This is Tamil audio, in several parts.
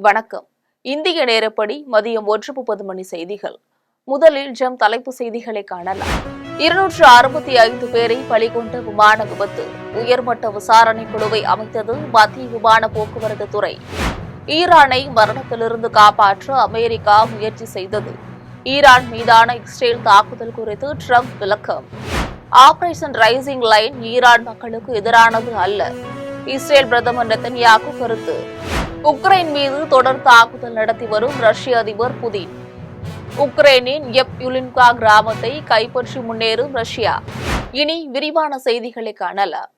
வணக்கம். இந்திய நேரப்படி மதியம் 1:30 செய்திகள். முதலில் தலைப்பு செய்திகளை காணலாம். 265 பேரை பலிகொண்ட விமான விபத்து. உயர்மட்ட விசாரணை குழுவை அமைத்தது மத்திய விமான போக்குவரத்து துறை. ஈரானை மரணத்திலிருந்து காப்பாற்ற அமெரிக்கா முயற்சி செய்தது. ஈரான் மீதான இஸ்ரேல் தாக்குதல் குறித்து ட்ரம்ப் விளக்கம். ஆபரேஷன் ரைசிங் லைன் ஈரான் மக்களுக்கு எதிரானது அல்ல. இஸ்ரேல் பிரதமர் நெதன்யாகு கருத்து. உக்ரைன் மீது தொடர் தாக்குதல் நடத்தி வரும் ரஷ்ய அதிபர் புதின். உக்ரைனின் யுலின்கா கிராமத்தை கைப்பற்றி முன்னேறும் ரஷ்யா. இனி விரிவான செய்திகளை காணலாம்.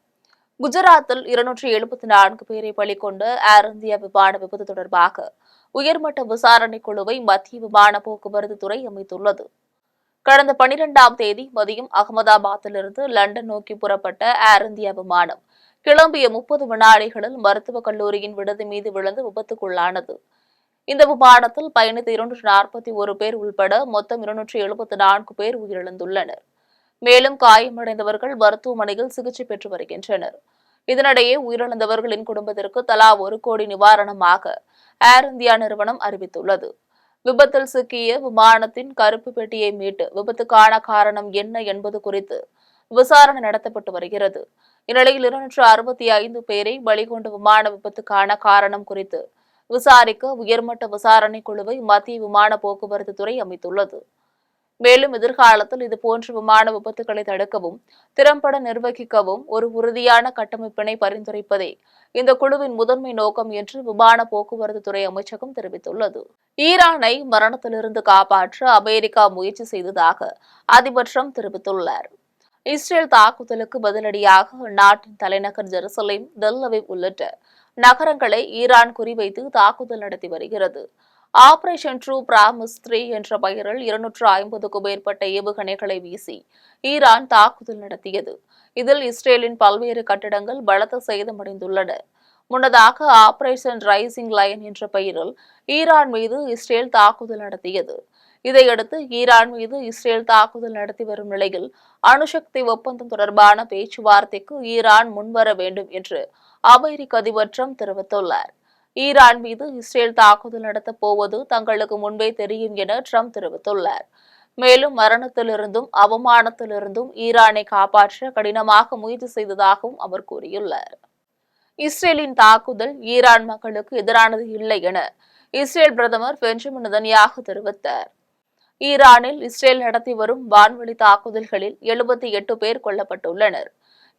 குஜராத்தில் 274 பேரை பலிகொண்ட ஏர் இந்தியா விமான விபத்து தொடர்பாக உயர்மட்ட விசாரணை குழுவை மத்திய விமான போக்குவரத்து துறை அமைத்துள்ளது. கடந்த 12ஆம் தேதி மதியம் அகமதாபாத்திலிருந்து லண்டன் நோக்கி புறப்பட்ட ஏர் இந்தியா விமானம் கிளம்பிய 30 வினாடிகளில் மருத்துவக் கல்லூரியின் விடுதி மீது விழுந்து விபத்துக்குள்ளானது. இந்த விமானத்தில் பயணித்த 241 பேர் உள்பட மொத்தம் 274 பேர் உயிரிழந்துள்ளனர். மேலும் காயமடைந்தவர்கள் மருத்துவமனையில் சிகிச்சை பெற்று வருகின்றனர். இதனிடையே உயிரிழந்தவர்களின் குடும்பத்திற்கு தலா 1 கோடி நிவாரணமாக ஏர் இந்தியா நிறுவனம் அறிவித்துள்ளது. விபத்தில் சிக்கிய விமானத்தின் கருப்பு பெட்டியை மீட்டு விபத்துக்கான காரணம் என்ன என்பது குறித்து விசாரணை நடத்தப்பட்டு வருகிறது. இந்நிலையில் 265 பேரை பலிகொண்ட விமான விபத்துக்கான காரணம் குறித்து விசாரிக்க உயர்மட்ட விசாரணை குழுவை மத்திய விமான போக்குவரத்து துறை அமைத்துள்ளது. மேலும் எதிர்காலத்தில் இதுபோன்ற விமான விபத்துக்களை தடுக்கவும் திறம்பட நிர்வகிக்கவும் ஒரு உறுதியான கட்டமைப்பினை பரிந்துரைப்பதே இந்த குழுவின் முதன்மை நோக்கம் என்று விமான போக்குவரத்து துறை அமைச்சகம் தெரிவித்துள்ளது. ஈரானை மரணத்திலிருந்து காப்பாற்ற அமெரிக்கா முயற்சி செய்ததாக அதிபர் ட்ரம்ப் தெரிவித்துள்ளார். இஸ்ரேல் தாக்குதலுக்கு பதிலடியாக அந்நாட்டின் தலைநகர் ஜெருசலேம், டெல் அவீவ் உள்ளிட்ட நகரங்களை ஈரான் குறிவைத்து தாக்குதல் நடத்தி வருகிறது. ஆபரேஷன் ட்ரூ பிராமிஸ் 3 என்ற பெயரில் 250க்கும் மேற்பட்ட ஏவுகணைகளை வீசி ஈரான் தாக்குதல் நடத்தியது. இதில் இஸ்ரேலின் பல்வேறு கட்டிடங்கள் பலத்த சேதமடைந்துள்ளன. முன்னதாக ஆபரேஷன் ரைசிங் லைன் என்ற பெயரில் ஈரான் மீது இஸ்ரேல் தாக்குதல் நடத்தியது. இதையடுத்து ஈரான் மீது இஸ்ரேல் தாக்குதல் நடத்தி வரும் நிலையில் அணுசக்தி ஒப்பந்தம் தொடர்பான பேச்சுவார்த்தைக்கு ஈரான் முன்வர வேண்டும் என்று அமெரிக்க அதிபர் ட்ரம்ப் தெரிவித்துள்ளார். ஈரான் மீது இஸ்ரேல் தாக்குதல் நடத்தப் போவது தங்களுக்கு முன்பே தெரியும் என ட்ரம்ப் தெரிவித்துள்ளார். மேலும் மரணத்திலிருந்தும் அவமானத்திலிருந்தும் ஈரானை காப்பாற்ற கடினமாக முயற்சி செய்ததாகவும் அவர் கூறியுள்ளார். இஸ்ரேலின் தாக்குதல் ஈரான் மக்களுக்கு எதிரானது இல்லை என இஸ்ரேல் பிரதமர் பெஞ்சமின் நெதன்யாகு தெரிவித்தார். ஈரானில் இஸ்ரேல் நடத்தி வரும் வான்வெளி தாக்குதல்களில் 78 பேர் கொல்லப்பட்டுள்ளனர்.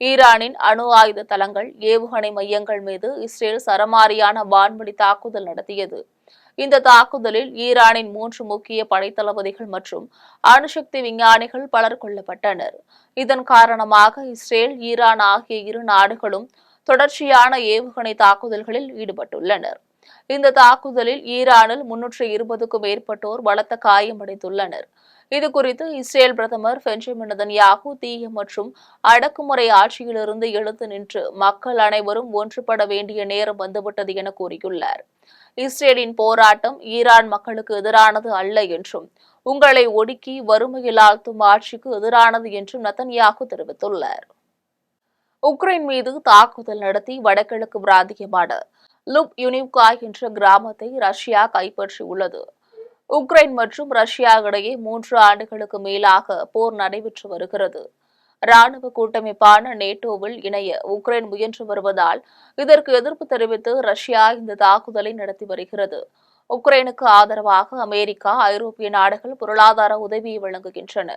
ஈரானின் அணு ஆயுத தளங்கள், ஏவுகணை மையங்கள் மீது இஸ்ரேல் சரமாரியான வான்வெளி தாக்குதல் நடத்தியது. இந்த தாக்குதலில் ஈரானின் 3 முக்கிய படைத்தளபதிகள் மற்றும் அணுசக்தி விஞ்ஞானிகள் பலர் கொல்லப்பட்டனர். இதன் காரணமாக இஸ்ரேல், ஈரான் ஆகிய இரு நாடுகளும் தொடர்ச்சியான ஏவுகணை தாக்குதல்களில் ஈடுபட்டுள்ளனர். இந்த தாக்குதலில் ஈரானில் 320க்கும் மேற்பட்டோர் பலத்த காயமடைந்துள்ளனர். இதுகுறித்து இஸ்ரேல் பிரதமர் பெஞ்சமின் நெதன்யாகு தீய மற்றும் அடக்குமுறை ஆட்சியிலிருந்து எழுந்து நின்று மக்கள் அனைவரும் ஒன்றுபட வேண்டிய நேரம் வந்துவிட்டது என கூறியுள்ளார். இஸ்ரேலின் போராட்டம் ஈரான் மக்களுக்கு எதிரானது அல்ல என்றும் உங்களை ஒடுக்கி வறுமையில் ஆழ்த்தும் ஆட்சிக்கு எதிரானது என்றும் நெதன்யாகு தெரிவித்துள்ளார். உக்ரைன் மீது தாக்குதல் நடத்தி வடகிழக்கு பிராந்தியமான யுலின்கா என்ற கிராமத்தை ரஷ்யா கைப்பற்றியுள்ளது. உக்ரைன் மற்றும் ரஷ்யா இடையே 3 ஆண்டுகளுக்கு மேலாக போர் நடைபெற்று வருகிறது. ராணுவ கூட்டமைப்பான நேட்டோவில் இணைய உக்ரைன் முயன்று வருவதால் இதற்கு எதிர்ப்பு தெரிவித்து ரஷ்யா இந்த தாக்குதலை நடத்தி வருகிறது. உக்ரைனுக்கு ஆதரவாக அமெரிக்கா, ஐரோப்பிய நாடுகள் பொருளாதார உதவியை வழங்குகின்றன.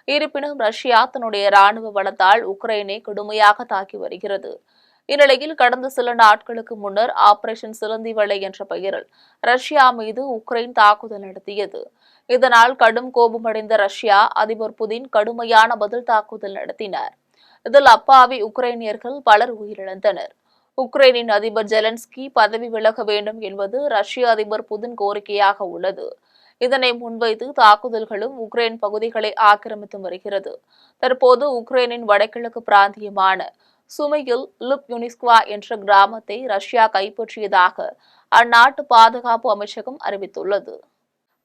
இருப்பினும் ரஷ்யா தன்னுடைய ராணுவ பலத்தால் உக்ரைனை கடுமையாக தாக்கி வருகிறது. இந்நிலையில் கடந்த சில நாட்களுக்கு முன்னர் ஆபரேஷன் சிலந்தி வலை என்ற பெயரில் ரஷ்யா மீது உக்ரைன் தாக்குதல் நடத்தியது. இதனால் கடும் கோபமடைந்த ரஷ்யா அதிபர் புதின் கடுமையான பதில் தாக்குதல் நடத்தினார். இதில் அப்பாவி உக்ரைனியர்கள் பலர் உயிரிழந்தனர். உக்ரைனின் அதிபர் ஜெலன்ஸ்கி பதவி விலக வேண்டும் என்பது ரஷ்ய அதிபர் புதின் கோரிக்கையாக உள்ளது. இதனை முன்வைத்து தாக்குதல்களும் உக்ரைன் பகுதிகளை ஆக்கிரமித்து வருகிறது. தற்போது உக்ரைனின் வடகிழக்கு பிராந்தியமான சுமியில் யுலின்கா என்ற கிராமத்தை ரஷ்யா கைப்பற்றியதாக அந்நாட்டு பாதுகாப்பு அமைச்சகம் அறிவித்துள்ளது.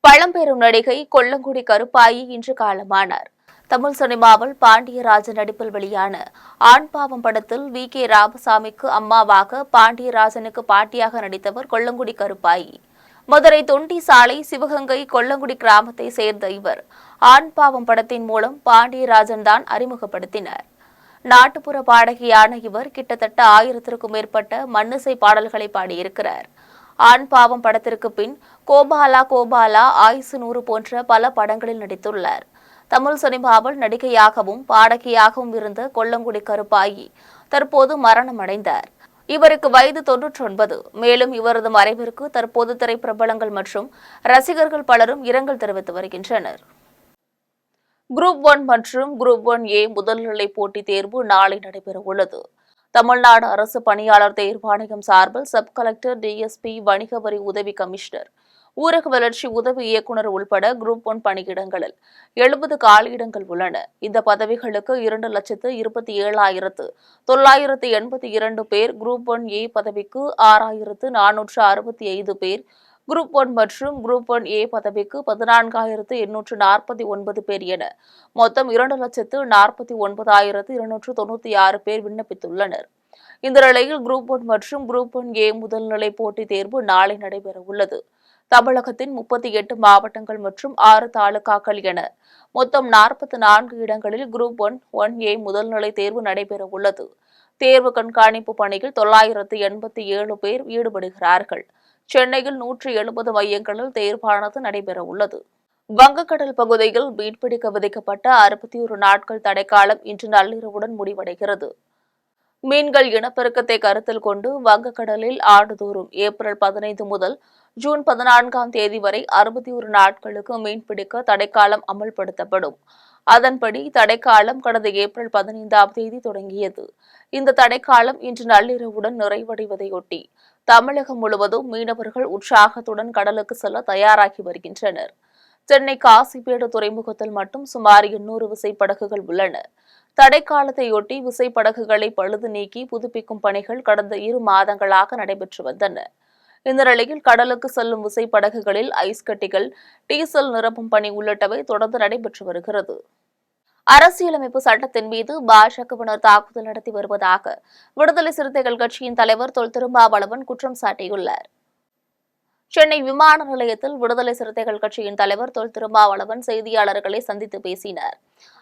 பழம்பெரும் நடிகை கொல்லங்குடி கருப்பாயி இன்று காலமானார். தமிழ் சினிமாவில் பாண்டியராஜன் நடிப்பில் வெளியான ஆண் பாவம் படத்தில் வி.கே. ராமசாமிக்கு அம்மாவாக, பாண்டியராஜனுக்கு பாட்டியாக நடித்தவர் கொல்லங்குடி கருப்பாயி. மதுரை தொண்டி சாலை சிவகங்கை கொல்லங்குடி கிராமத்தை சேர்ந்த இவர் ஆண் பாவம் படத்தின் மூலம் பாண்டியராஜன் தான் அறிமுகப்படுத்தினார். நாட்டுப்புற பாடகியான இவர் கிட்டத்தட்ட 1000க்கும் மேற்பட்ட மண்ணிசை பாடல்களை பாடியிருக்கிறார். ஆண் பாவம் படத்திற்கு பின் கோபாலா கோபாலா, ஆயுசு 100 போன்ற பல படங்களில் நடித்துள்ளார். தமிழ் சினிமாவில் நடிகையாகவும் பாடகியாகவும் இருந்த கொல்லங்குடி கருப்பாயி தற்போது மரணமடைந்தார். இவருக்கு வயது 99. மேலும் இவரது மறைவிற்கு தற்போது திரைப்பிரபலங்கள் மற்றும் ரசிகர்கள் பலரும் இரங்கல் தெரிவித்து வருகின்றனர். குரூப் 1 மற்றும் குரூப் 1A முதல்நிலை போட்டித் தேர்வு நாளை நடைபெறவுள்ளது. தமிழ்நாடு அரசு பணியாளர் தேர்வாணையம் சார்பில் சப் கலெக்டர், டிஎஸ்பி, வணிக வரி உதவி கமிஷனர், ஊரக வளர்ச்சி உதவி இயக்குநர் உள்பட குரூப் 1 பணியிடங்களில் 70 காலியிடங்கள் உள்ளன. இந்த பதவிகளுக்கு 2,27,982 பேர், குரூப் 1A பதவிக்கு 6,465 பேர், குரூப் 1 மற்றும் குரூப் 1A பதவிக்கு 14,849 பேர் என மொத்தம் 2,49,296 பேர் விண்ணப்பித்துள்ளனர். இந்த நிலையில் குரூப் 1 மற்றும் குரூப் 1A முதல்நிலை போட்டித் தேர்வு நாளை நடைபெறவுள்ளது. தமிழகத்தின் 38 மாவட்டங்கள் மற்றும் 6 தாலுகாக்கள் என மொத்தம் 44 இடங்களில் குரூப் 1A முதல்நிலை தேர்வு நடைபெறவுள்ளது. தேர்வு கண்காணிப்பு பணியில் 987 பேர் ஈடுபடுகிறார்கள். சென்னையில் 170 மையங்களில் தேர்வானது நடைபெறவுள்ளது. வங்கக்கடல் பகுதியில் மீன்பிடிக்க விதிக்கப்பட்ட 61 நாட்கள் தடைக்காலம் இன்று நள்ளிரவுடன் முடிவடைகிறது. மீன்கள் இனப்பெருக்கத்தை கருத்தில் கொண்டு வங்கக்கடலில் ஆண்டுதோறும் ஏப்ரல் 15 முதல் ஜூன் 14ஆம் தேதி வரை 61 நாட்களுக்கு மீன்பிடிக்க தடைக்காலம் அமல்படுத்தப்படும். அதன்படி தடைக்காலம் கடந்த ஏப்ரல் 15ஆம் தேதி தொடங்கியது. இந்த தடைக்காலம் இன்று நள்ளிரவுடன் நிறைவடைவதையொட்டி தமிழகம் முழுவதும் மீனவர்கள் உற்சாகத்துடன் கடலுக்கு செல்ல தயாராகி வருகின்றனர். சென்னை காசிமேடு துறைமுகத்தில் மட்டும் சுமார் 800 விசைப்படகுகள் உள்ளன. தடைக்காலத்தையொட்டி விசைப்படகுகளை பழுது நீக்கி புதுப்பிக்கும் பணிகள் கடந்த 2 மாதங்களாக நடைபெற்று வந்தன. இந்த நிலையில் கடலுக்கு செல்லும் விசைப்படகுகளில் ஐஸ் கட்டிகள், டீசல் நிரப்பும் பணி உள்ளிட்டவை தொடர்ந்து நடைபெற்று வருகிறது. அரசியலமைப்பு சட்டத்தின் மீது பாஜகவினர் தாக்குதல் நடத்தி வருவதாக விடுதலை சிறுத்தைகள் கட்சியின் தலைவர் தொல் திருமாவளவன் குற்றம் சாட்டியுள்ளார். சென்னை விமான நிலையத்தில் விடுதலை சிறுத்தைகள் கட்சியின் தலைவர் தொல் திருமாவளவன் செய்தியாளர்களை சந்தித்து பேசினார்.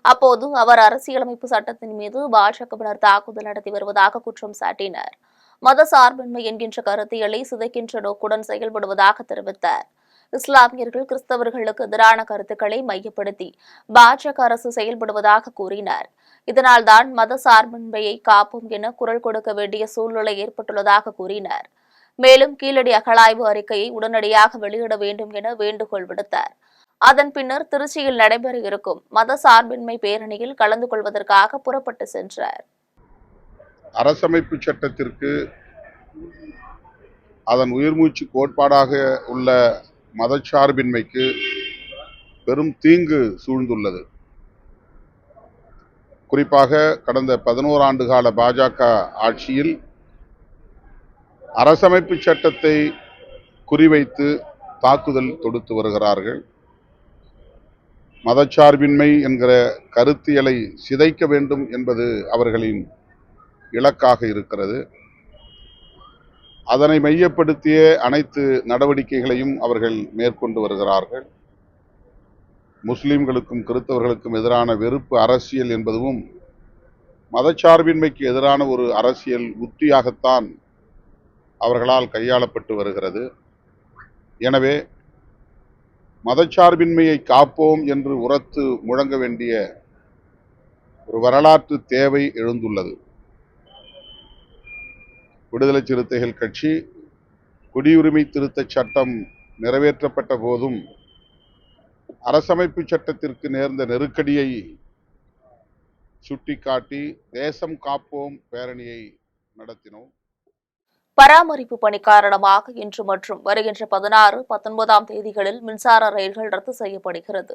அப்போது அவர் அரசியலமைப்பு சட்டத்தின் மீது பாஜகவினர் தாக்குதல் நடத்தி வருவதாக குற்றம் சாட்டினார். மத சார்பின்மை என்கின்ற கருத்தியலை சிதைக்கின்ற நோக்குடன் செயல்படுவதாக தெரிவித்தார். இஸ்லாமியர்கள், கிறிஸ்தவர்களுக்கு எதிரான கருத்துக்களை மையப்படுத்தி பாஜக அரசு செயல்படுவதாக கூறினார். இதனால்தான் மத சார்பின்மையை காப்போம் என குரல் கொடுக்க வேண்டிய சூழ்நிலை ஏற்பட்டுள்ளதாக கூறினார். மேலும் கீழடி அகழாய்வு அறிக்கையை உடனடியாக வெளியிட வேண்டும் என வேண்டுகோள் விடுத்தார். அதன் பின்னர் திருச்சியில் நடைபெற இருக்கும் மத சார்பின்மை பேரணியில் கலந்து கொள்வதற்காக புறப்பட்டு சென்றார். அரசமைப்பு சட்டத்திற்கு அதன் உயிர்மூச்சு கோட்பாடாக உள்ள மதச்சார்பின்மைக்கு பெரும் தீங்கு சூழ்ந்துள்ளது. குறிப்பாக கடந்த 11 ஆண்டு கால பாஜக ஆட்சியில் அரசமைப்பு சட்டத்தை குறிவைத்து தாக்குதல் தொடுத்து வருகிறார்கள். மதச்சார்பின்மை என்கிற கருத்தியலை சிதைக்க வேண்டும் என்பது அவர்களின் இலக்காக இருக்கிறது. அதனை மையப்படுத்திய அனைத்து நடவடிக்கைகளையும் அவர்கள் மேற்கொண்டு வருகிறார்கள். முஸ்லிம்களுக்கும் கிறிஸ்தவர்களுக்கும் எதிரான வெறுப்பு அரசியல் என்பதும் மதச்சார்பின்மைக்கு எதிரான ஒரு அரசியல் உத்தியாகத்தான் அவர்களால் கையாளப்பட்டு வருகிறது. எனவே மதச்சார்பின்மையை காப்போம் என்று உரத்து முழங்க வேண்டிய ஒரு வரலாற்று தேவை எழுந்துள்ளது. விடுதலை சிறுத்தைகள் கட்சி குடியுரிமை திருத்தச் சட்டம் நிறைவேற்றப்பட்ட போதும் அரசமைப்பு சட்டத்திற்கு நேர்ந்த நெருக்கடியை சுட்டிக்காட்டி தேசம் காப்போம் பேரணியை நடத்தினோம். பராமரிப்பு பணி காரணமாக இன்று மற்றும் வருகின்ற 16, 19ஆம் தேதிகளில் மின்சார ரயில்கள் ரத்து செய்யப்படுகிறது.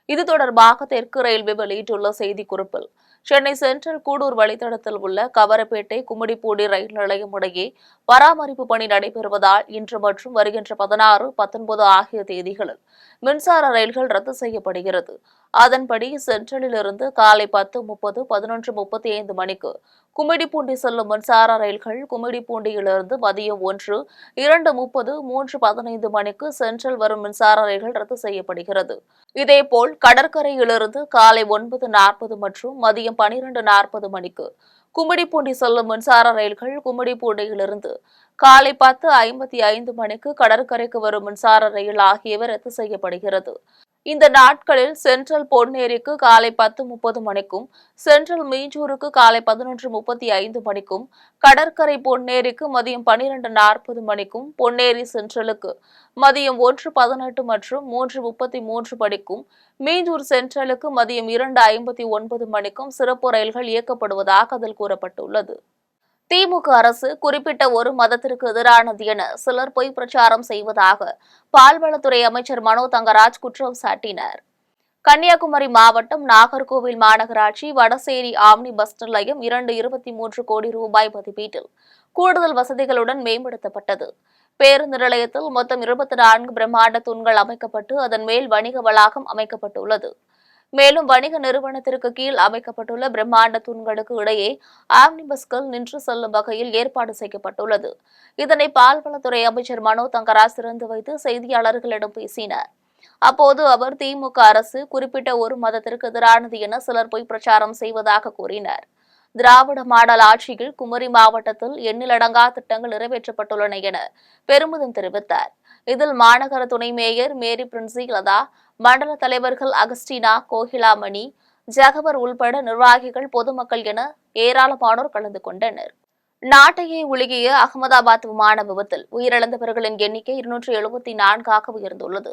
இது தொடர்பாக தெற்கு ரயில்வே வெளியிட்டுள்ள செய்திக்குறிப்பில், சென்னை சென்ட்ரல் கூடூர் வழித்தடத்தில் உள்ள கவரப்பேட்டை கும்மிடிப்பூண்டி ரயில் நிலையம் இடையே பராமரிப்பு பணி நடைபெறுவதால் இன்று மற்றும் வருகின்ற 16, 19 ஆகிய தேதிகளில் மின்சார ரயில்கள் ரத்து செய்யப்படுகிறது. அதன்படி சென்ட்ரலில் இருந்து காலை 10:30, 11:35 மணிக்கு கும்மிடிப்பூண்டி செல்லும் மின்சார ரயில்கள் கும்மிடிப்பூண்டியிலிருந்து மதியம் 1, 2:30, 3:15 மணிக்கு சென்ட்ரல் வரும் மின்சார ரயில்கள் ரத்து செய்யப்படுகிறது. இதேபோல் கடற்கரையிலிருந்து காலை 9:40 மற்றும் மதியம் 12:40 மணிக்கு கும்மிடிப்பூண்டி செல்லும் மின்சார ரயில்கள் கும்மிடிப்பூண்டியிலிருந்து காலை 10:55 மணிக்கு கடற்கரைக்கு வரும் மின்சார ரயில் ஆகியவை ரத்து செய்யப்படுகிறது. இந்த நாட்களில் சென்ட்ரல் பொன்னேரிக்கு காலை 10:30 மணிக்கும், சென்ட்ரல் மீஞ்சூருக்கு காலை 11:35 மணிக்கும், கடற்கரை பொன்னேரிக்கு மதியம் 12:40 மணிக்கும், பொன்னேரி சென்ட்ரலுக்கு மதியம் 1:18 மற்றும் 3:33 மணிக்கும், மீஞ்சூர் சென்ட்ரலுக்கு மதியம் 2:59 மணிக்கும் சிறப்பு ரயில்கள் இயக்கப்படுவதாக அதில் கூறப்பட்டுள்ளது. திமுக அரசு குறிப்பிட்ட ஒரு மதத்திற்கு எதிரானது என சிலர் பொய் பிரச்சாரம் செய்வதாக பால்வளத்துறை அமைச்சர் மனோ தங்கராஜ் குற்றம் சாட்டினார். கன்னியாகுமரி மாவட்டம் நாகர்கோவில் மாநகராட்சி வடசேரி ஆம்னி பஸ் நிலையம் 223 கோடி ரூபாய் மதிப்பீட்டில் கூடுதல் வசதிகளுடன் மேம்படுத்தப்பட்டது. பேருந்து நிலையத்தில் மொத்தம் 24 பிரம்மாண்ட தூண்கள் அமைக்கப்பட்டு அதன் மேல் வணிக வளாகம் அமைக்கப்பட்டுள்ளது. மேலும் வணிக நிறுவனத்திற்கு கீழ் அமைக்கப்பட்டுள்ள பிரம்மாண்ட தூண்களுக்கு இடையே ஆம்னி பஸ்கள் நின்று செல்லும் வகையில் ஏற்பாடு செய்யப்பட்டுள்ளது. இதனை பால்வளத்துறை அமைச்சர் மனோ தங்கராஜ் திறந்து வைத்து செய்தியாளர்களிடம் பேசினார். அப்போது அவர் திமுக அரசு குறிப்பிட்ட ஒரு மதத்திற்கு எதிரானது என சிலர் பொய் பிரச்சாரம் செய்வதாக கூறினார். திராவிட மாடல் ஆட்சியில் குமரி மாவட்டத்தில் எண்ணிலடங்கா திட்டங்கள் நிறைவேற்றப்பட்டுள்ளன என பெருமிதம் தெரிவித்தார். இதில் மாநகர துணை மேயர் மேரி பிரின்சி லதா, மண்டல தலைவர்கள் அகஸ்டினா, கோகிலாமணி, ஜகவர் உள்பட நிர்வாகிகள், பொதுமக்கள் என ஏராளமானோர் கலந்து கொண்டனர். நாட்டையே உலுகிய அகமதாபாத் விமான விபத்தில் உயிரிழந்தவர்களின் எண்ணிக்கை 274 உயர்ந்துள்ளது.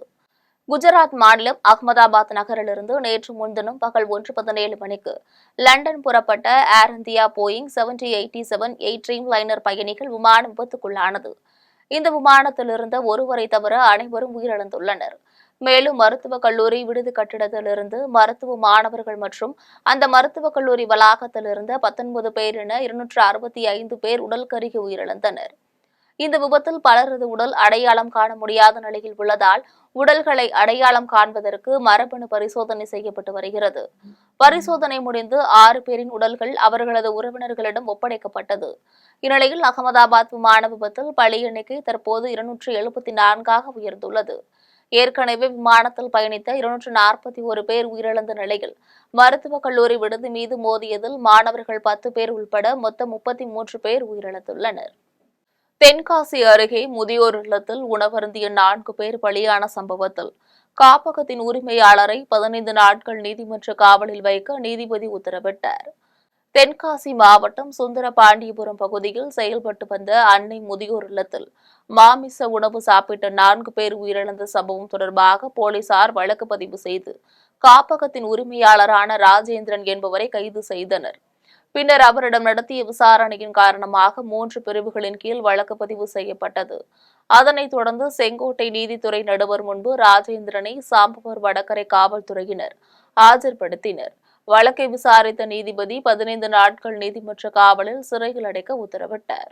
குஜராத் மாநிலம் அகமதாபாத் நகரிலிருந்து நேற்று முன்தினம் பகல் 1:17 மணிக்கு லண்டன் புறப்பட்ட ஏர் இந்தியா போயிங் 7087 ட்ரீம் லைனர் பயணிகள் விமானம் விபத்துக்குள்ளானது. இந்த விமானத்தில் இருந்த ஒருவரை தவிர அனைவரும் உயிரிழந்துள்ளனர். மேலும் மருத்துவக் கல்லூரி விடுதி கட்டிடத்திலிருந்து மருத்துவ மாணவர்கள் மற்றும் அந்த மருத்துவக் கல்லூரி வளாகத்தில் இருந்த 19 பேர் என 265 பேர் உடல் கருகி உயிரிழந்தனர். இந்த விபத்தில் பலரது உடல் அடையாளம் காண முடியாத நிலையில் உள்ளதால் உடல்களை அடையாளம் காண்பதற்கு மரபணு பரிசோதனை செய்யப்பட்டு வருகிறது. பரிசோதனை முடிந்து 6 பேரின் உடல்கள் அவர்களது உறவினர்களிடம் ஒப்படைக்கப்பட்டது. இந்நிலையில் அகமதாபாத் விமான விபத்தில் பலி எண்ணிக்கை தற்போது 274 உயர்ந்துள்ளது. ஏற்கனவே விமானத்தில் பயணித்த 241 பேர் உயிரிழந்த நிலையில் மருத்துவக் கல்லூரி விடுதி மீது மோதியதில் மாணவர்கள் 10 பேர் உள்பட மொத்தம் 33 பேர் உயிரிழந்துள்ளனர். தென்காசி அருகே முதியோர் இல்லத்தில் உணவருந்திய 4 பேர் பலியான சம்பவத்தில் காப்பகத்தின் உரிமையாளரை 15 நாட்கள் நீதிமன்ற காவலில் வைக்க நீதிபதி உத்தரவிட்டார். தென்காசி மாவட்டம் சுந்தரபாண்டியபுரம் பகுதியில் செயல்பட்டு வந்த அன்னை முதியோர் இல்லத்தில் மாமிச உணவு சாப்பிட்ட 4 பேர் உயிரிழந்த சம்பவம் தொடர்பாக போலீசார் வழக்கு பதிவு செய்து காப்பகத்தின் உரிமையாளரான ராஜேந்திரன் என்பவரை கைது செய்தனர். பின்னர் அவரிடம் நடத்திய விசாரணையின் காரணமாக 3 பிரிவுகளின் கீழ் வழக்கு பதிவு செய்யப்பட்டது. அதனைத் தொடர்ந்து செங்கோட்டை நீதித்துறை நடுவர் முன்பு ராஜேந்திரனை சாம்பவர் வடகரை காவல்துறையினர் ஆஜர்படுத்தினர். வழக்கை விசாரித்த நீதிபதி 15 நாட்கள் நீதிமன்ற காவலில் சிறையில் அடைக்க உத்தரவிட்டார்.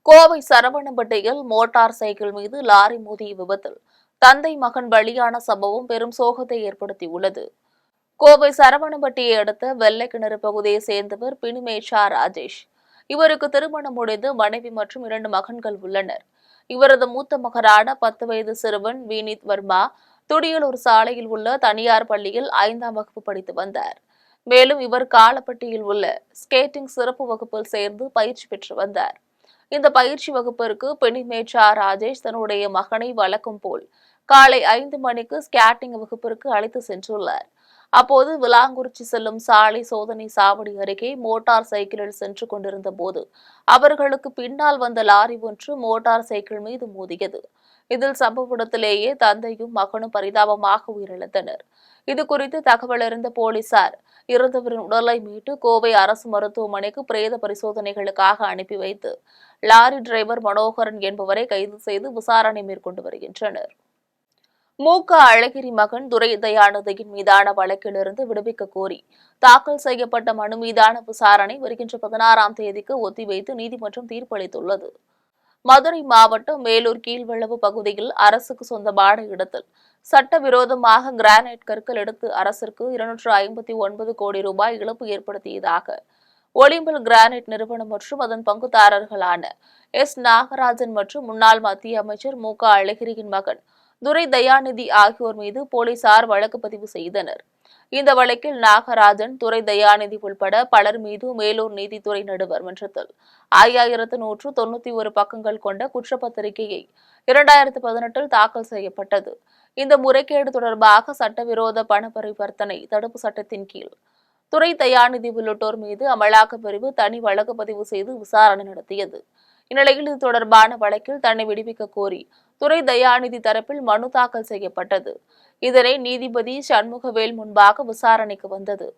கோவை சரவணம்பட்டியில் மோட்டார் சைக்கிள் மீது லாரி மோதிய விபத்தில் தந்தை மகன் பலியான சம்பவம் பெரும் சோகத்தை ஏற்படுத்தியுள்ளது. கோவை சரவணம்பட்டியை அடுத்த வெள்ளைக்கிணறு பகுதியை சேர்ந்தவர் பினிமேஷா ராஜேஷ். இவருக்கு திருமணம் முடிந்து மனைவி மற்றும் 2 மகன்கள் உள்ளனர். இவரது மூத்த மகனான 10 வயது சிறுவன் வினீத் வர்மா துடியலூர் சாலையில் உள்ள தனியார் பள்ளியில் 5ஆம் வகுப்பு படித்து வந்தார். மேலும் இவர் காலப்பட்டியில் உள்ள ஸ்கேட்டிங் சிறப்பு வகுப்பில் சேர்ந்து பயிற்சி பெற்று வந்தார். இந்த பயிற்சி வகுப்பிற்கு பினிமேஷா ராஜேஷ் தன்னுடைய மகனை வழக்கம் போல் காலை 5 மணிக்கு ஸ்கேட்டிங் வகுப்பிற்கு அழைத்து சென்றுள்ளார். அப்போது விளாங்குறிச்சி செல்லும் சாலை சோதனை சாவடி அருகே மோட்டார் சைக்கிளில் சென்று கொண்டிருந்த போது அவர்களுக்கு பின்னால் வந்த லாரி ஒன்று மோட்டார் சைக்கிள் மீது மோதியது. இதில் சம்பவ இடத்திலேயே தந்தையும் மகனும் பரிதாபமாக உயிரிழந்தனர். இதுகுறித்து தகவல் அறிந்த போலீசார் இறந்தவரின் உடலை மீட்டு கோவை அரசு மருத்துவமனைக்கு பிரேத பரிசோதனைகளுக்காக அனுப்பி வைத்து லாரி டிரைவர் மனோகரன் என்பவரை கைது செய்து விசாரணை மேற்கொண்டு வருகின்றனர். அழகிரி மகன் துரை தயாநிதியின் மீதான வழக்கிலிருந்து விடுவிக்க கோரி தாக்கல் செய்யப்பட்ட மனு மீதான விசாரணை வருகின்ற 16ஆம் தேதிக்கு ஒத்திவைத்து நீதிமன்றம் தீர்ப்பளித்துள்ளது. மதுரை மாவட்டம் மேலூர் கீழ்வளவு பகுதியில் அரசுக்கு சொந்தமான இடத்தில் சட்டவிரோதமாக கிரானைட் கற்கள் எடுத்து அரசிற்கு 259 கோடி ரூபாய் இழப்பு ஏற்படுத்தியதாக ஒலிம்பல் கிரானைட் நிறுவனம் மற்றும் அதன் பங்குதாரர்களான நாகராஜன் மற்றும் முன்னாள் மத்திய அமைச்சர் அழகிரியின் மகன் துரை தயாநிதி ஆகியோர் மீது போலீசார் வழக்கு பதிவு செய்தனர். இந்த வழக்கில் நாகராஜன், துரை தயாநிதி உள்பட பலர் மீது மேலூர் நீதித்துறை நடுவர் மன்றத்தில் 5191 பக்கங்கள் கொண்ட குற்றப்பத்திரிகையை 2018 தாக்கல் செய்யப்பட்டது. இந்த முறைகேடு தொடர்பாக சட்டவிரோத பண பரிவர்த்தனை தடுப்பு சட்டத்தின் கீழ் துரை தயாநிதி உள்ளிட்டோர் மீது அமலாக்கப் பிரிவு தனி வழக்கு பதிவு செய்து விசாரணை நடத்தியது. இந்நிலையில் இது தொடர்பான வழக்கில் தன்னை விடுவிக்க கோரி துரை தயாநிதி தரப்பில் மனு தாக்கல் செய்யப்பட்டது. இதனை நீதிபதி சண்முகவேல் முன்பாக விசாரணைக்கு வந்தது.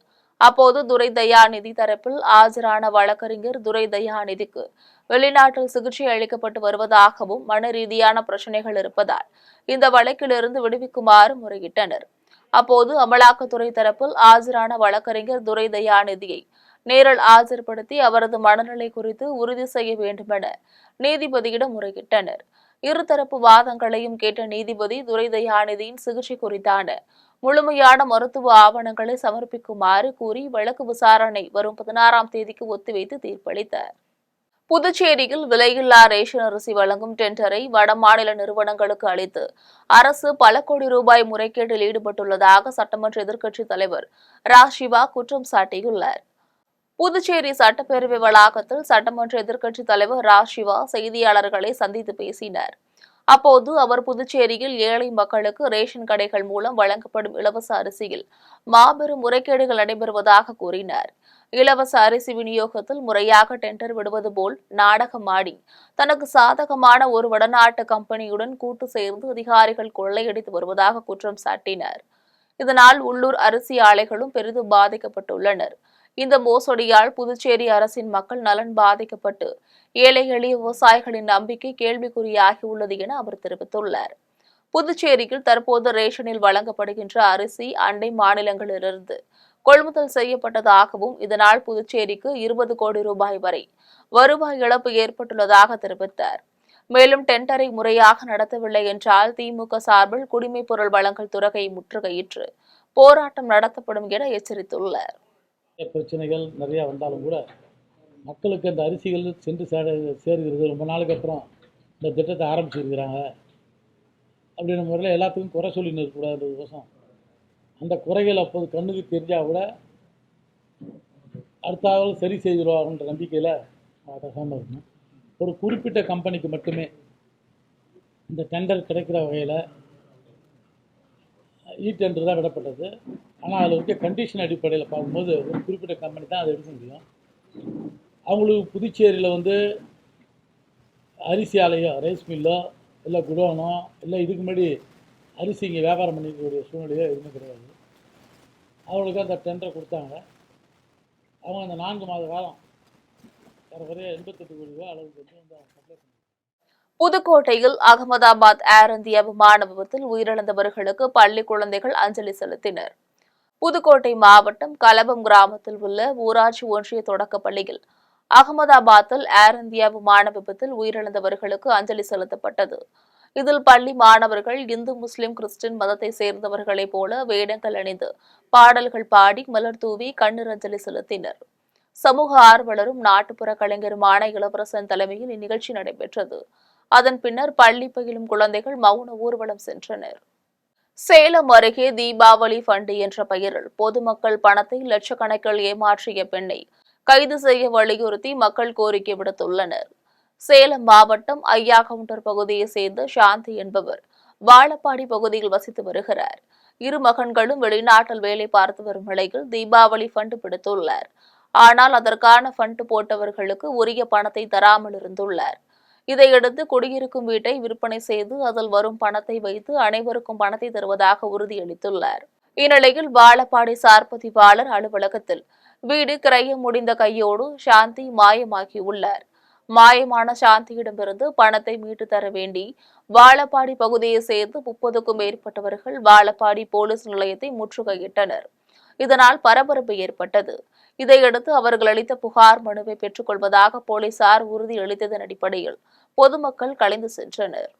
அப்போது துரை தயாநிதி தரப்பில் ஆஜரான வழக்கறிஞர் துரை தயாநிதிக்கு வெளிநாட்டில் சிகிச்சை அளிக்கப்பட்டு வருவதாகவும் மன ரீதியான பிரச்சினைகள் இருப்பதால் இந்த வழக்கிலிருந்து விடுவிக்குமாறு முறையிட்டனர். அப்போது அமலாக்கத்துறை தரப்பில் ஆஜரான வழக்கறிஞர் துரை தயாநிதியை நேரில் ஆஜர்படுத்தி அவரது மனநிலை குறித்து உறுதி செய்ய வேண்டுமென நீதிபதியிடம் முறையிட்டனர். இருதரப்பு வாதங்களையும் கேட்ட நீதிபதி துரை தயாநிதியின் சிகிச்சை குறித்தான முழுமையான மருத்துவ ஆவணங்களை சமர்ப்பிக்குமாறு கூறி வழக்கு விசாரணை வரும் 16ஆம் தேதிக்கு ஒத்திவைத்து தீர்ப்பளித்தார். புதுச்சேரியில் விலையில்லா ரேஷன் அரிசி வழங்கும் டெண்டரை வடமாநில நிறுவனங்களுக்கு அளித்து அரசு பல கோடி ரூபாய் முறைகேட்டில் ஈடுபட்டுள்ளதாக சட்டமன்ற எதிர்க்கட்சித் தலைவர் சிவா குற்றம் சாட்டியுள்ளார். புதுச்சேரி சட்டப்பேரவை வளாகத்தில் சட்டமன்ற எதிர்க்கட்சித் தலைவர் சிவா செய்தியாளர்களை சந்தித்து பேசினார். அப்போது அவர் புதுச்சேரியில் ஏழை மக்களுக்கு ரேஷன் கடைகள் மூலம் வழங்கப்படும் இலவச அரிசியில் மாபெரும் முறைகேடுகள் நடைபெறுவதாக கூறினார். இலவச அரிசி விநியோகத்தில் முறையாக டெண்டர் விடுவது போல் நாடகமாடி தனக்கு சாதகமான ஒரு வடநாட்டு கம்பெனியுடன் கூட்டு சேர்ந்து அதிகாரிகள் கொள்ளையடித்து வருவதாக குற்றம் சாட்டினார். இதனால் உள்ளூர் அரிசி ஆலைகளும் பெரிதும் பாதிக்கப்பட்டுள்ளனர். இந்த மோசடியால் புதுச்சேரி அரசின் மக்கள் நலன் பாதிக்கப்பட்டு ஏழை எளிய விவசாயிகளின் நம்பிக்கை கேள்விக்குறியாகியுள்ளது என அவர் தெரிவித்துள்ளார். புதுச்சேரியில் தற்போது ரேஷனில் வழங்கப்படுகின்ற அரிசி அண்டை மாநிலங்களிலிருந்து கொள்முதல் செய்யப்பட்டதாகவும் இதனால் புதுச்சேரிக்கு 20 கோடி ரூபாய் வரை வருவாய் இழப்பு ஏற்பட்டுள்ளதாக தெரிவித்தார். மேலும் டெண்டரை முறையாக நடத்தவில்லை என்றால் திமுக சார்பில் குடிமைப் பொருள் வழங்கல் துறையை முற்றுகையிட்டு போராட்டம் நடத்தப்படும் என எச்சரித்துள்ளார். பிரச்சனைகள் நிறைய வந்தாலும் கூட மக்களுக்கு அந்த அரிசிகள் சென்று சேர்கிறது. ரொம்ப நாளுக்கு அப்புறம் இந்த திட்டத்தை ஆரம்பிச்சிருக்கிறாங்க அப்படின்ற முறையில் எல்லாத்துக்கும் குறை சொல்லி இருக்கக்கூடாதுன்றதுக்கோசம் அந்த குறைகள் அப்போது கண்ணுக்கு தெரிஞ்சால் கூட அடுத்தாவது சரி செய்திருவாங்கன்ற நம்பிக்கையில் பேசாமல் இருக்கணும். ஒரு குறிப்பிட்ட கம்பெனிக்கு மட்டுமே இந்த டெண்டர் கிடைக்கிற வகையில் டெண்டர் தான் விடப்பட்டது. ஆனால் அதில் இருக்க கண்டிஷன் அடிப்படையில் பார்க்கும்போது ஒரு குறிப்பிட்ட கம்பெனி தான் அதை எடுக்க முடியும். அவங்களுக்கு புதுச்சேரியில் அரிசி ஆலையோ ரைஸ் மில்லோ இல்லை குடோனோ இல்லை இதுக்கு முன்னாடி அரிசி இங்கே வியாபாரம் பண்ணிக்கக்கூடிய சூழ்நிலையோ எதுவுமே கிடையாது. அவங்களுக்கு அந்த டெண்டரை கொடுத்தாங்க. அவங்க அந்த 4 மாத காலம் ஏறக்குறைய 88 கோடி ரூபாய் அளவுக்கு சப்ளை பண்ணாங்க. புதுக்கோட்டையில் அகமதாபாத் ஏர் இந்தியா விமான விபத்தில் உயிரிழந்தவர்களுக்கு பள்ளி குழந்தைகள் அஞ்சலி செலுத்தினர். புதுக்கோட்டை மாவட்டம் கலபம் கிராமத்தில் உள்ள ஊராட்சி ஒன்றிய தொடக்கப் பள்ளியில் அகமதாபாத்தில் ஏர் இந்தியா விமான விபத்தில் உயிரிழந்தவர்களுக்கு அஞ்சலி செலுத்தப்பட்டது. இதில் பள்ளி மாணவர்கள் இந்து, முஸ்லிம், கிறிஸ்டின் மதத்தை சேர்ந்தவர்களைப் போல வேடங்கள் அணிந்து பாடல்கள் பாடி மலர் தூவி கண்ணீர் அஞ்சலி செலுத்தினர். சமூக ஆர்வலரும் நாட்டுப்புற கலைஞருமான இளவரசன் தலைமையில் இந்நிகழ்ச்சி நடைபெற்றது. அதன் பின்னர் பள்ளி பயிலும் குழந்தைகள் மௌன ஊர்வலம் சென்றனர். சேலம் அருகே தீபாவளி ஃபண்ட் என்ற பெயரில் பொதுமக்கள் பணத்தை லட்சக்கணக்கில் ஏமாற்றிய பெண்ணை கைது செய்ய வலியுறுத்தி மக்கள் கோரிக்கை விடுத்துள்ளனர். சேலம் மாவட்டம் ஐயா கவுண்டர் பகுதியை சேர்ந்த சாந்தி என்பவர் வாழப்பாடி பகுதியில் வசித்து வருகிறார். 2 மகன்களும் வெளிநாட்டில் வேலை பார்த்து வரும் நிலையில் தீபாவளி ஃபண்ட் பிடித்துள்ளார். ஆனால் அதற்கான ஃபண்ட் போட்டவர்களுக்கு உரிய பணத்தை தராமல் இருந்துள்ளார். இதையடுத்து குடியிருக்கும் வீட்டை விற்பனை செய்து அதில் வரும் பணத்தை வைத்து அனைவருக்கும் பணத்தை தருவதாக உறுதியளித்துள்ளார். இந்நிலையில் வாழப்பாடி சார் பதிவாளர் அலுவலகத்தில் வீடு கிரயம் முடிந்த கையோடு சாந்தி மாயமாகியுள்ளார். மாயமான சாந்தியிடமிருந்து பணத்தை மீட்டு தர வேண்டி வாழப்பாடி பகுதியை சேர்ந்து 30க்கும் மேற்பட்டவர்கள் வாழப்பாடி போலீஸ் நிலையத்தை முற்றுகையிட்டனர். இதனால் பரபரப்பு ஏற்பட்டது. இதையடுத்து அவர்கள் அளித்த புகார் மனுவை பெற்றுக் கொள்வதாக போலீசார் உறுதியளித்ததன் அடிப்படையில் பொதுமக்கள் கலைந்து சென்றனர்.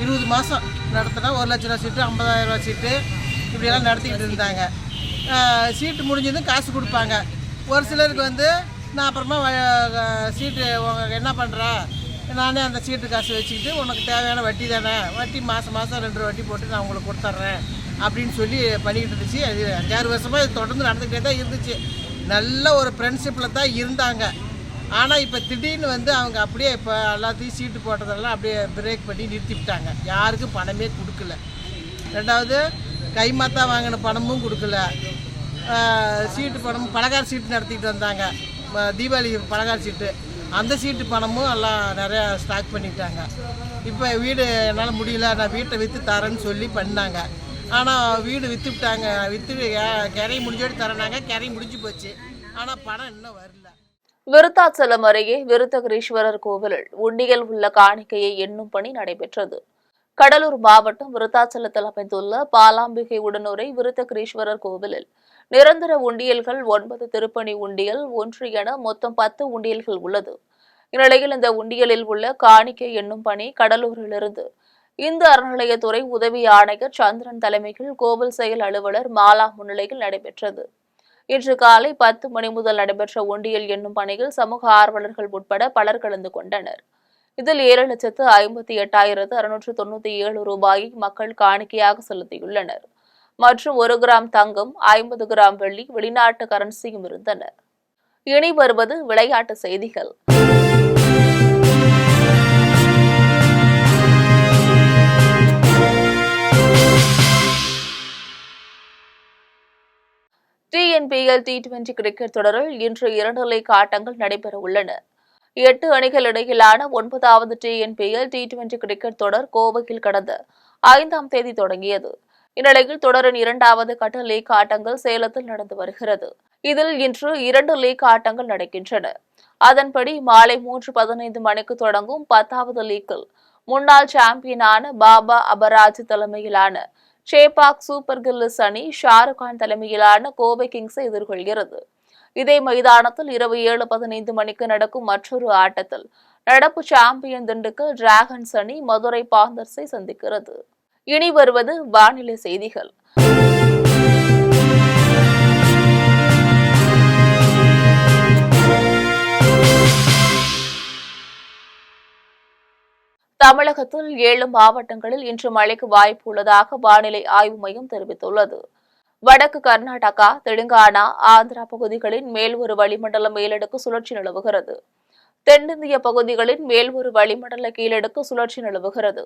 20 மாதம் நடத்தினா 1 லட்ச ரூபா சீட்டு, 50,000 ரூபா சீட்டு இப்படியெல்லாம் நடத்திக்கிட்டு இருந்தாங்க. சீட்டு முடிஞ்சதும் காசு கொடுப்பாங்க. ஒரு சிலருக்கு வந்து நான் அப்புறமா சீட்டு உங்க என்ன பண்ணுற, நானே அந்த சீட்டு காசு வச்சுக்கிட்டு உனக்கு தேவையான வட்டி தானே, வட்டி மாதம் 2 வட்டி போட்டு நான் உங்களுக்கு கொடுத்துட்றேன் அப்படின்னு சொல்லி பண்ணிக்கிட்டு இருந்துச்சு. அது 5-6 வருஷமாக இது தொடர்ந்து நடந்துக்கிட்டே தான் இருந்துச்சு. நல்ல ஒரு ஃப்ரெண்ட்ஷிப்பில் தான் இருந்தாங்க. ஆனால் இப்போ திடீர்னு வந்து அவங்க அப்படியே இப்போ எல்லாத்தையும் சீட்டு போட்டதெல்லாம் அப்படியே பிரேக் பண்ணி நிறுத்திவிட்டாங்க. யாருக்கும் பணமே கொடுக்கல. ரெண்டாவது கைமாத்தா வாங்கின பணமும் கொடுக்கல. சீட்டு பணம் பலகார சீட்டு நடத்திக்கிட்டு வந்தாங்க. தீபாவளி பலகார சீட்டு, அந்த சீட்டு பணமும் எல்லாம் நிறையா ஸ்டாக் பண்ணிட்டாங்க. இப்போ வீடு என்னால் முடியல, நான் வீட்டை விற்று தரேன்னு சொல்லி பண்ணாங்க. ஆனால் வீடு விற்றுவிட்டாங்க. விற்று கிரை முடிஞ்சோடு தரனாங்க. கிரை முடிஞ்சு போச்சு. ஆனால் பணம் இன்னும் வரல. விருத்தாச்சலம் அருகே விருத்தகிரீஸ்வரர் கோவிலில் உண்டியல் உள்ள காணிக்கையை எண்ணும் பணி நடைபெற்றது. கடலூர் மாவட்டம் விருத்தாச்சலத்தில் அமைந்துள்ள பாலாம்பிகை உடனுரை விருத்தகிரீஸ்வரர் கோவிலில் நிரந்தர உண்டியல்கள் 9 திருப்பணி உண்டியல் 1 என மொத்தம் 10 உண்டியல்கள் உள்ளது. இந்நிலையில் இந்த உண்டியலில் உள்ள காணிக்கை எண்ணும் பணி கடலூரிலிருந்து இந்து அறநிலையத்துறை உதவி ஆணையர் சந்திரன் தலைமையில் கோவில் செயல் அலுவலர் மாலா முன்னிலையில் நடைபெற்றது. இன்று காலை 10 மணி முதல் நடைபெற்ற உண்டியல் எண்ணும் பணியில் சமூக ஆர்வலர்கள் உட்பட பலர் கலந்து கொண்டனர். இதில் 7,58,697 ரூபாயை மக்கள் காணிக்கையாக செலுத்தியுள்ளனர். மற்றும் 1 கிராம் தங்கம், 50 கிராம் வெள்ளி, வெளிநாட்டு கரன்சியும் இருந்தனர். இனி வருவது விளையாட்டு செய்திகள். TNPL T20 கிரிக்கெட் தொடரில் இன்று 2 லீக் ஆட்டங்கள் நடைபெற உள்ளன. 8 அணிகள் இடையிலான 9வது TNPL T20 கிரிக்கெட் தொடர் கோவையில் கடந்த 5ஆம் தேதி தொடங்கியது. இந்நிலையில் தொடரின் 2வது கட்ட லீக் ஆட்டங்கள் சேலத்தில் நடந்து வருகிறது. இதில் இன்று 2 லீக் ஆட்டங்கள் நடக்கின்றன. அதன்படி மாலை 3:15 மணிக்கு தொடங்கும் 10வது லீக்கில் முன்னாள் சாம்பியனான பாபா அபராஜ் தலைமையிலான சேபாக் சூப்பர் கில்லிஸ் அணி ஷாருக் கான் தலைமையிலான கோவை கிங்ஸை எதிர்கொள்கிறது. இதே மைதானத்தில் இரவு 7:15 மணிக்கு நடக்கும் மற்றொரு ஆட்டத்தில் நடப்பு சாம்பியன் திண்டுக்கல் டிராகன்ஸ் அணி மதுரை பாந்தர்ஸை சந்திக்கிறது. இனி வருவது வானிலை செய்திகள். தமிழகத்தில் 7 மாவட்டங்களில் இன்று மழைக்கு வாய்ப்பு உள்ளதாக வானிலை ஆய்வு மையம் தெரிவித்துள்ளது. வடக்கு கர்நாடகா, தெலுங்கானா, ஆந்திரா பகுதிகளின் மேல் ஒரு வளிமண்டல மேலடுக்கு சுழற்சி நிலவுகிறது. தென்னிந்திய பகுதிகளின் மேல் ஒரு வளிமண்டல கீழடுக்கு சுழற்சி நிலவுகிறது.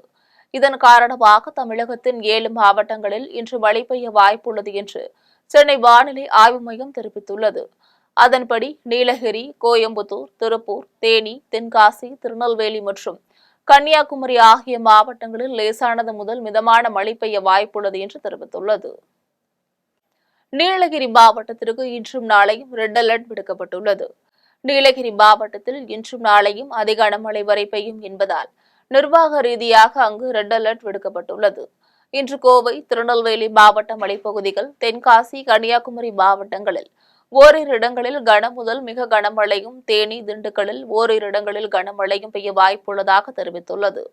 இதன் காரணமாக தமிழகத்தின் 7 மாவட்டங்களில் இன்று மழை பெய்ய வாய்ப்புள்ளது என்று சென்னை வானிலை ஆய்வு மையம் தெரிவித்துள்ளது. அதன்படி நீலகிரி, கோயம்புத்தூர், திருப்பூர், தேனி, தென்காசி, திருநெல்வேலி மற்றும் கன்னியாகுமரி ஆகிய மாவட்டங்களில் லேசானது முதல் மிதமான மழை பெய்ய வாய்ப்புள்ளது என்று தெரிவித்துள்ளது. நீலகிரி மாவட்டத்திற்கு இன்றும் நாளையும் ரெட் அலர்ட் விடுக்கப்பட்டுள்ளது. நீலகிரி மாவட்டத்தில் இன்றும் நாளையும் அதிக கனமழை வரை பெய்யும் என்பதால் நிர்வாக ரீதியாக அங்கு ரெட் அலர்ட் விடுக்கப்பட்டுள்ளது. இன்று கோவை, திருநெல்வேலி மாவட்ட மலைப்பகுதிகள், தென்காசி, கன்னியாகுமரி மாவட்டங்களில் ஓரிரு இடங்களில் கன முதல் மிக கனமழையும், தேனி, திண்டுக்கல்லில் ஓரிரு இடங்களில் கனமழையும் பெய்ய வாய்ப்புள்ளதாக தெரிவித்துள்ளது.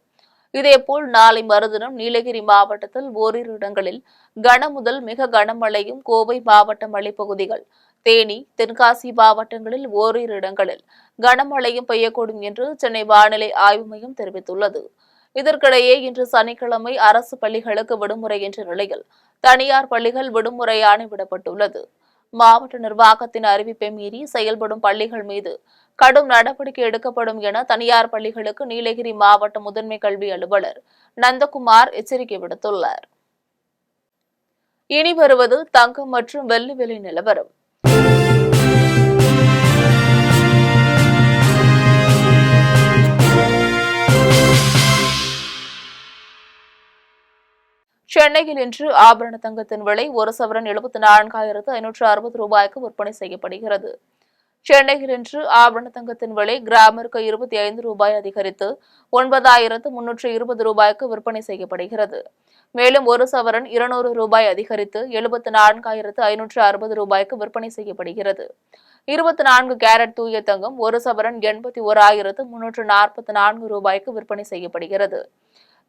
இதேபோல் நாளை மறுதினம் நீலகிரி மாவட்டத்தில் ஓரிரு இடங்களில் கன முதல் மிக கனமழையும், கோவை மாவட்ட மலைப்பகுதிகள், தேனி, தென்காசி மாவட்டங்களில் ஓரிரு இடங்களில் கனமழையும் பெய்யக்கூடும் என்று சென்னை வானிலை ஆய்வு மையம் தெரிவித்துள்ளது. இதற்கிடையே இன்று சனிக்கிழமை அரசு பள்ளிகளுக்கு விடுமுறை என்ற நிலையில் தனியார் பள்ளிகள் விடுமுறையாணை விடப்பட்டுள்ளது. மாவட்ட நிர்வாகத்தின் அறிவிப்பை மீறி செயல்படும் பள்ளிகள் மீது கடும் நடவடிக்கை எடுக்கப்படும் என தனியார் பள்ளிகளுக்கு நீலகிரி மாவட்ட முதன்மை கல்வி அலுவலர் நந்தகுமார் எச்சரிக்கை விடுத்துள்ளார். இனி வருவது தங்கம் மற்றும் வெள்ளி விலை நிலவரம். சென்னையில் இன்று ஆபரண தங்கத்தின் விலை ஒரு சவரன் 74,560 ரூபாய்க்கு விற்பனை செய்யப்படுகிறது. சென்னையில் இன்று ஆபரண தங்கத்தின் விலை கிராமிற்கு 25 ரூபாய் அதிகரித்து 9,320 ரூபாய்க்கு விற்பனை செய்யப்படுகிறது. மேலும் ஒரு சவரன் 200 ரூபாய் அதிகரித்து 74,560 ரூபாய்க்கு விற்பனை செய்யப்படுகிறது. 24 கேரட் தூய தங்கம் ஒரு சவரன் 81,344 ரூபாய்க்கு விற்பனை செய்யப்படுகிறது.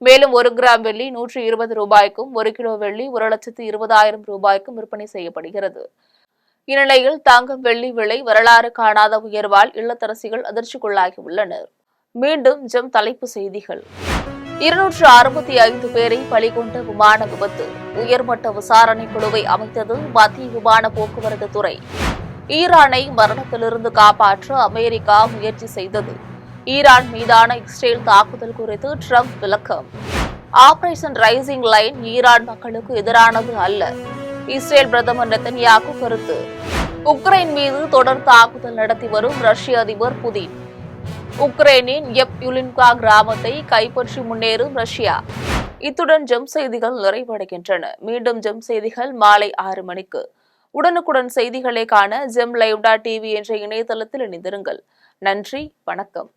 மேலும் 1 கிராம் வெள்ளி 120 ரூபாய்க்கும் 1 கிலோ வெள்ளி 1,20,000 ரூபாய்க்கும் விற்பனை செய்யப்படுகிறது. இந்நிலையில் தங்கம் வெள்ளி விலை வரலாறு காணாத உயர்வால் இல்லத்தரசிகள் அதிர்ச்சிக்குள்ளாகியுள்ளனர். மீண்டும் ஜெம் தலைப்பு செய்திகள். 265 பேரை பலிகொண்ட விமான விபத்து, உயர்மட்ட விசாரணை குழுவை அமைத்தது மத்திய விமான போக்குவரத்து துறை. ஈரானை மரணத்திலிருந்து காப்பாற்ற அமெரிக்கா முயற்சி செய்தது. ஈரான் மீதான இஸ்ரேல் தாக்குதல் குறித்து ட்ரம்ப் விளக்கம். ஆபரேஷன் ரைசிங் லைன் ஈரான் மக்களுக்கு எதிரானது அல்ல, இஸ்ரேல் பிரதமர் நெத்தன்யாகு கருத்து. உக்ரைன் மீது தொடர் தாக்குதல் நடத்தி வரும் ரஷ்ய அதிபர் புதின். உக்ரைனின் யுலின்கா கிராமத்தை கைப்பற்றி முன்னேறும் ரஷ்யா. இத்துடன் ஜெம் செய்திகள் நிறைவடைகின்றன. மீண்டும் ஜெம் செய்திகள் மாலை 6 மணிக்கு. உடனுக்குடன் செய்திகளை காண ஜெம் லைவ்.tv என்ற இணையதளத்தில் இணைந்திருங்கள். நன்றி, வணக்கம்.